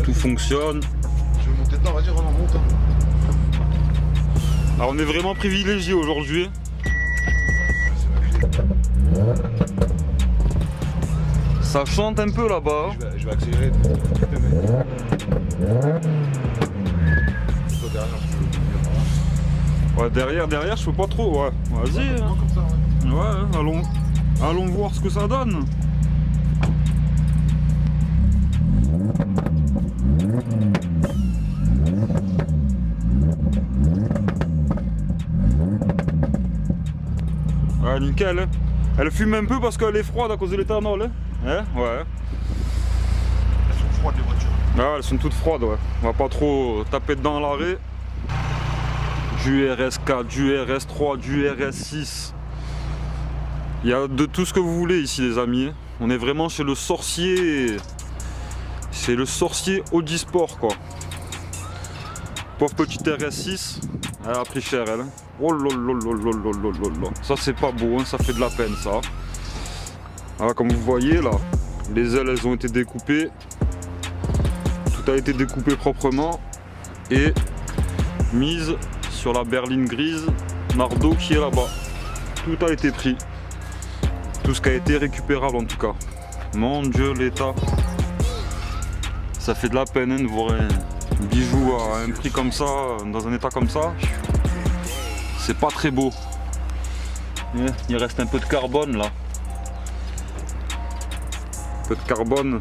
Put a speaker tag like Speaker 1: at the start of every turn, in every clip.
Speaker 1: Tout fonctionne.
Speaker 2: Je vais monter dedans, vas-y, Roland, monte.
Speaker 1: Alors on est vraiment privilégié aujourd'hui. Ça chante un peu là-bas.
Speaker 2: Je vais accélérer. Toi derrière,
Speaker 1: Ouais, derrière, je peux pas trop. Ouais, vas-y.
Speaker 2: comme ça, ouais.
Speaker 1: Ouais, allons voir ce que ça donne. Ouais, nickel. Hein. Elle fume un peu parce qu'elle est froide à cause de l'éthanol. Hein, ouais.
Speaker 2: Elles sont froides les voitures.
Speaker 1: Ah, elles sont toutes froides, ouais. On va pas trop taper dedans à l'arrêt. Du RS4, du RS3, du RS6. Il y a de tout ce que vous voulez ici, les amis. On est vraiment chez le sorcier. C'est le sorcier Audi Sport, quoi. Pauvre petite RS6. Elle a pris cher, elle. Oh lolololololololol. Ça, c'est pas beau, hein. Ça fait de la peine, ça. Ah, comme vous voyez, là, les ailes, elles ont été découpées. Tout a été découpé proprement. Et mise sur la berline grise Nardo qui est là-bas. Tout a été pris. Tout ce qui a été récupérable en tout cas. Mon Dieu, l'état. Ça fait de la peine hein, de voir un bijou à un prix comme ça, dans un état comme ça. C'est pas très beau. Il reste un peu de carbone là. Un peu de carbone.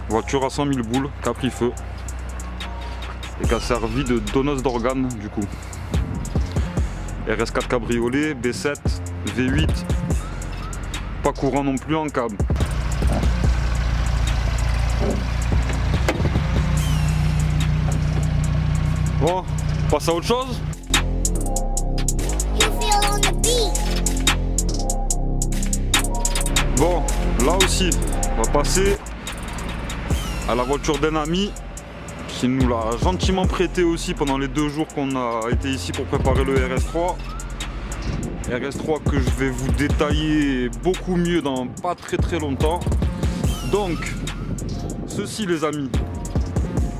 Speaker 1: Voiture à 100 000 boules qui a pris feu. Et qui a servi de donneuse d'organes du coup. RS4 cabriolet, B7, V8, pas courant non plus en câble. Bon, on passe à autre chose. Bon, là aussi, on va passer à la voiture d'un ami qui nous l'a gentiment prêté aussi pendant les 2 jours qu'on a été ici pour préparer le RS3. RS3 que je vais vous détailler beaucoup mieux dans pas très longtemps. Donc, ceci les amis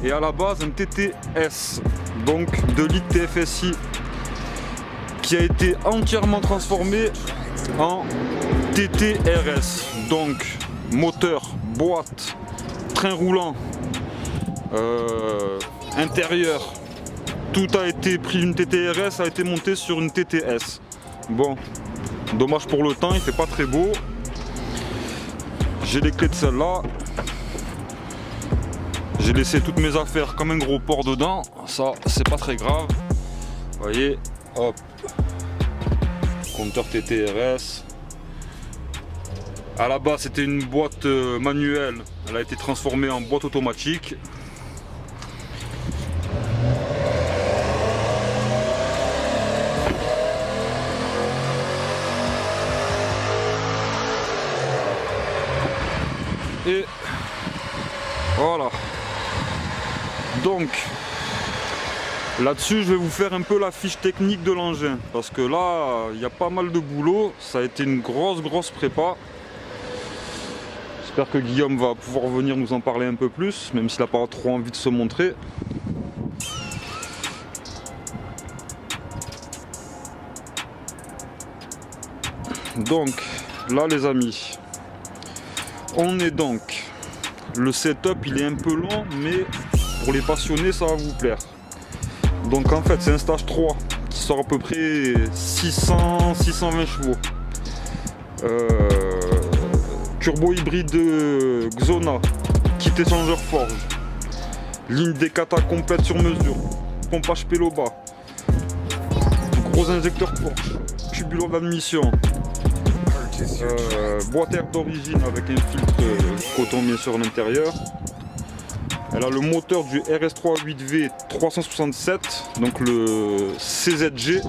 Speaker 1: est à la base un TTS, donc 2 litres TFSI, qui a été entièrement transformé en TTRS. Donc, moteur, boîte, train roulant, intérieur, tout a été pris d'une TTRS, a été monté sur une TTS. Bon, dommage pour le temps, il fait pas très beau. J'ai les clés de celle-là. J'ai laissé toutes mes affaires comme un gros porc dedans. Ça, c'est pas très grave. Vous voyez, hop. Compteur TTRS. À la base, c'était une boîte manuelle. Elle a été transformée en boîte automatique. Et voilà. Donc là-dessus, je vais vous faire un peu la fiche technique de l'engin parce que là, il y a pas mal de boulot. Ça a été une grosse prépa. J'espère que Guillaume va pouvoir venir nous en parler un peu plus, même s'il n'a pas trop envie de se montrer. Donc là les amis, on est donc, le setup il est un peu long, mais pour les passionnés ça va vous plaire. Donc en fait c'est un stage 3 qui sort à peu près 620 chevaux. Turbo hybride Xona, kit échangeur forge, ligne des kata complète sur mesure, pompage péloba, gros injecteur Porsche, tubulon d'admission, boîte air d'origine avec un filtre coton bien sûr à l'intérieur. Elle a le moteur du RS3 8V 367, donc le CZG.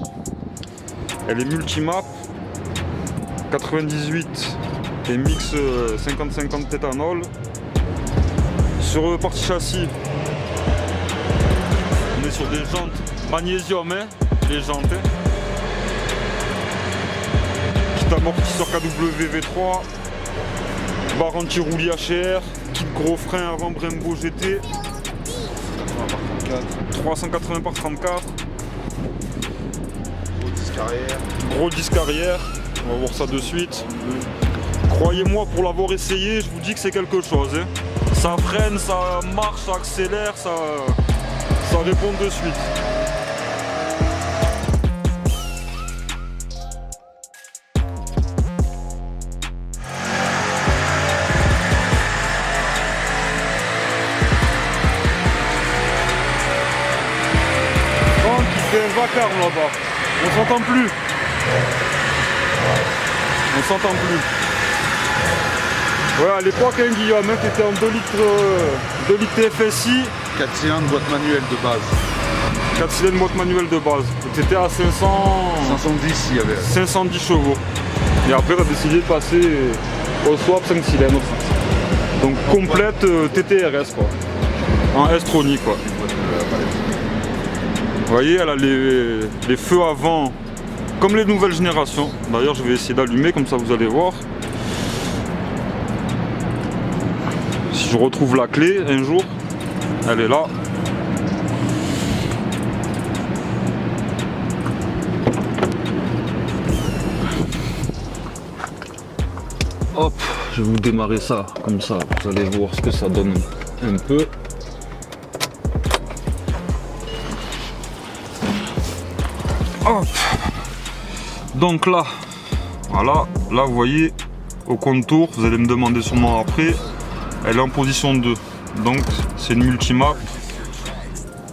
Speaker 1: Elle est multimap, 98 et mix 50-50 éthanol. Sur le partie châssis, on est sur des jantes magnésium, hein, les jantes. Hein. Petit amortisseur KW V3, barres anti-roulis HR, kit gros frein avant Brembo GT, 380 par 34, gros disque arrière, on va voir ça de suite. Croyez-moi, pour l'avoir essayé, je vous dis que c'est quelque chose. Hein. Ça freine, ça marche, ça accélère, ça répond de suite. Il fait un vacarme là-bas. On s'entend plus. On s'entend plus. Ouais, à l'époque, hein, Guillaume, hein, t'étais en 2 litres TFSI.
Speaker 2: 4 cylindres, boîte manuelle de base.
Speaker 1: 4 cylindres, boîte manuelle de base. T'étais à
Speaker 2: 510 il y avait.
Speaker 1: 510 chevaux. Et après, t'as décidé de passer au swap 5 cylindres. Donc complète TTRS quoi. En S-tronique quoi. Vous voyez, elle a les feux avant, comme les nouvelles générations. D'ailleurs, je vais essayer d'allumer, comme ça vous allez voir. Si je retrouve la clé un jour, elle est là. Hop, je vais vous démarrer ça, comme ça, vous allez voir ce que ça donne un peu. Hop. Donc là, voilà, là vous voyez au contour, vous allez me demander sûrement après, elle est en position 2, donc c'est une multimap,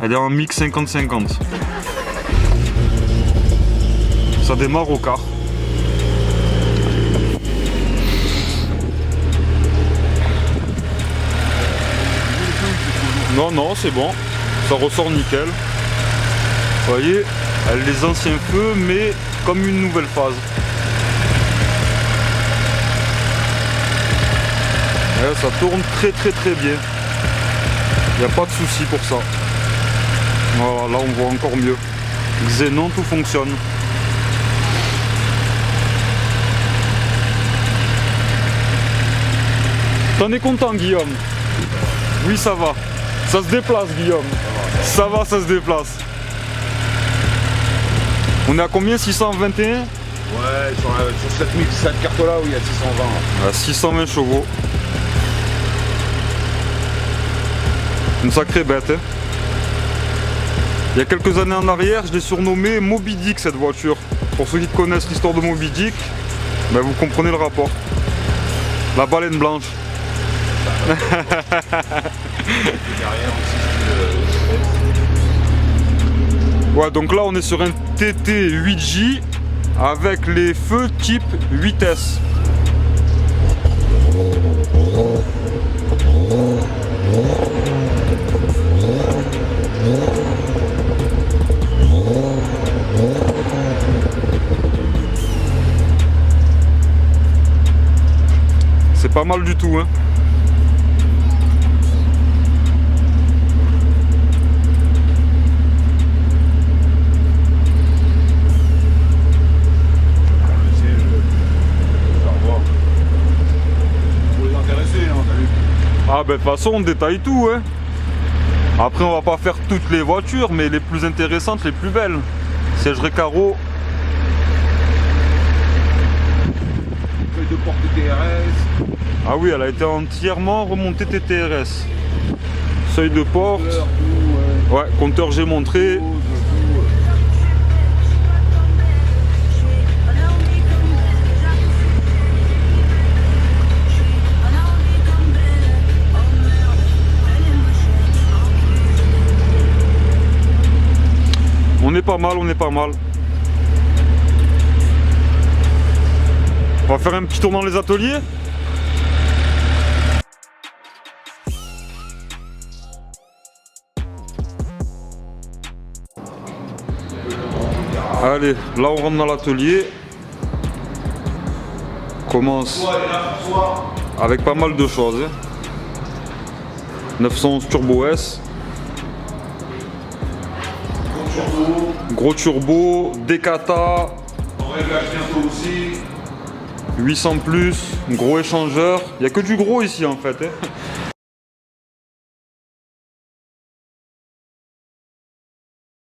Speaker 1: elle est en mix 50-50. Ça démarre au quart. Non, non, c'est bon, ça ressort nickel. Vous voyez, elle a les anciens feux, mais comme une nouvelle phase. Ouais, ça tourne très bien. Il n'y a pas de souci pour ça. Voilà, là on voit encore mieux. Xénon, tout fonctionne. T'en es content, Guillaume? Oui, ça va. Ça se déplace, Guillaume. Ça va, ça se déplace. On est à combien? 621?
Speaker 2: Ouais, sur cette carte-là où il y a 620.
Speaker 1: À 620 chevaux. Une sacrée bête. Hein. Il y a quelques années en arrière, je l'ai surnommé Moby Dick cette voiture. Pour ceux qui connaissent l'histoire de Moby Dick, ben vous comprenez le rapport. La baleine blanche. Ouais, donc là on est sur un TT 8J avec les feux type 8S. C'est pas mal du tout, hein. Ah ben de toute façon on détaille tout hein. Après on va pas faire toutes les voitures mais les plus intéressantes, les plus belles. Siège récaro.
Speaker 2: Feuille de porte TTRS.
Speaker 1: Ah oui, elle a été entièrement remontée TTRS. Seuil de porte. Ouais, compteur j'ai montré. On est pas mal, on est pas mal. On va faire un petit tour dans les ateliers. Allez, là on rentre dans l'atelier. On commence avec pas mal de choses. 911 Turbo S. Gros turbo, Decata.
Speaker 2: On réglage bientôt aussi.
Speaker 1: 800 plus, gros échangeur. Il n'y a que du gros ici en fait. Hein.